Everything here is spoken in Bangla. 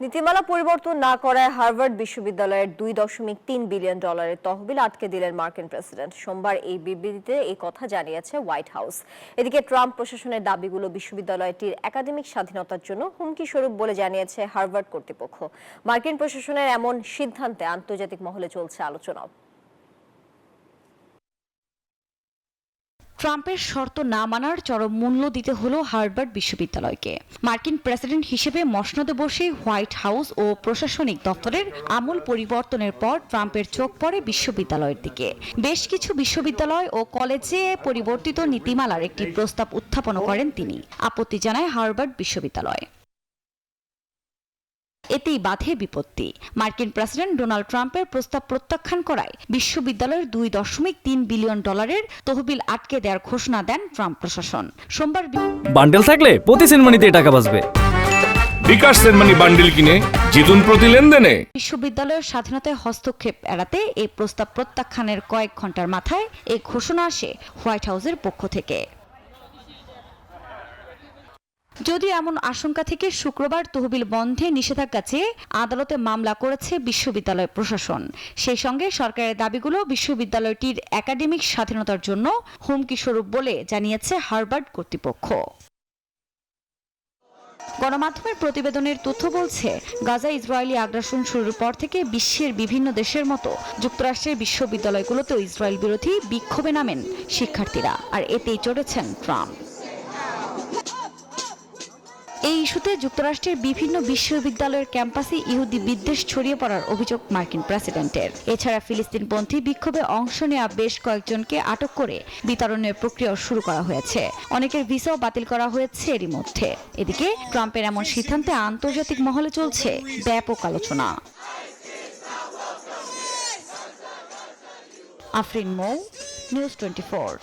নীতিমালা পরিবর্তন না করায় হার্ভার্ড বিশ্ববিদ্যালয়ের $2.3 বিলিয়ন তহবিল আটকে দিলেন মার্কিন প্রেসিডেন্ট। সোমবার এই বিবৃতিতে এই কথা জানিয়েছে হোয়াইট হাউস। এদিকে ট্রাম্প প্রশাসনের দাবিগুলো বিশ্ববিদ্যালয়টির একাডেমিক স্বাধীনতার জন্য হুমকি স্বরূপ বলে জানিয়েছে হার্ভার্ড কর্তৃপক্ষ। মার্কিন প্রশাসনের এমন সিদ্ধান্তে আন্তর্জাতিক মহলে চলছে আলোচনা। ট্রাম্পের শর্ত না মানার চরম মূল্য দিতে হলো হার্ভার্ড বিশ্ববিদ্যালয়কে। মার্কিন প্রেসিডেন্ট হিসেবে মসনদে বসে হোয়াইট হাউস ও প্রশাসনিক দপ্তরের আমূল পরিবর্তনের পর ট্রাম্পের চোখ পড়ে বিশ্ববিদ্যালয়ের দিকে। বেশ কিছু বিশ্ববিদ্যালয় ও কলেজে পরিবর্তিত নীতিমালার একটি প্রস্তাব উত্থাপন করেন তিনি। আপত্তি জানায় হার্ভার্ড বিশ্ববিদ্যালয়। এতেই বাধে বিপত্তি। মার্কিন প্রেসিডেন্ট ডোনাল্ড ট্রাম্পের প্রস্তাব প্রত্যাখ্যান করায় বিশ্ববিদ্যালয়ের $2.3 বিলিয়ন তহবিল আটকে দেওয়ার ঘোষণা দেন ট্রাম্প প্রশাসন। সোমবার বান্ডেল থাকলে প্রতি সেনমানিতে টাকা বাঁচবে। বিকাশ সেনমানি বান্ডেল কিনে জিতুন প্রতি লেনদেনে। বিশ্ববিদ্যালয়ের স্বাধীনতায় হস্তক্ষেপ এড়াতে এই প্রস্তাব প্রত্যাখ্যানের কয়েক ঘন্টার মাথায় এই ঘোষণা আসে হোয়াইট হাউসের পক্ষ থেকে। যদিও এমন আশঙ্কা থেকে শুক্রবার তহবিল বন্ধে নিষেধাজ্ঞা চেয়ে আদালতে মামলা করেছে বিশ্ববিদ্যালয় প্রশাসন। সেই সঙ্গে সরকারের দাবিগুলো বিশ্ববিদ্যালয়টির একাডেমিক স্বাধীনতার জন্য হুমকি স্বরূপ বলে জানিয়েছে হার্ভার্ড কর্তৃপক্ষ। গণমাধ্যমের প্রতিবেদনের তথ্য বলছে, গাজা ইসরায়েলি আগ্রাসন শুরুর পর থেকে বিশ্বের বিভিন্ন দেশের মতো যুক্তরাষ্ট্রের বিশ্ববিদ্যালয়গুলোতেও ইসরায়েল বিরোধী বিক্ষোভে নামেন শিক্ষার্থীরা, আর এতেই চড়েছেন ট্রাম্প। এই ইস্যুতে যুক্তরাষ্ট্রের বিভিন্ন বিশ্ববিদ্যালয়ের ক্যাম্পাসে ইহুদি বিদ্বেষ ছড়িয়ে পড়ার অভিযোগ মার্কিন প্রেসিডেন্টের। এছাড়া ফিলিস্তিনপন্থী বিক্ষোভে অংশ নেওয়া বেশ কয়েকজনকে আটক করে বিতরণের প্রক্রিয়াও শুরু করা হয়েছে। অনেকের ভিসাও বাতিল করা হয়েছে এরই মধ্যে। এদিকে ট্রাম্পের এমন সিদ্ধান্তে আন্তর্জাতিক মহলে চলছে ব্যাপক আলোচনা। আফরিন মৌ, নিউজ 24।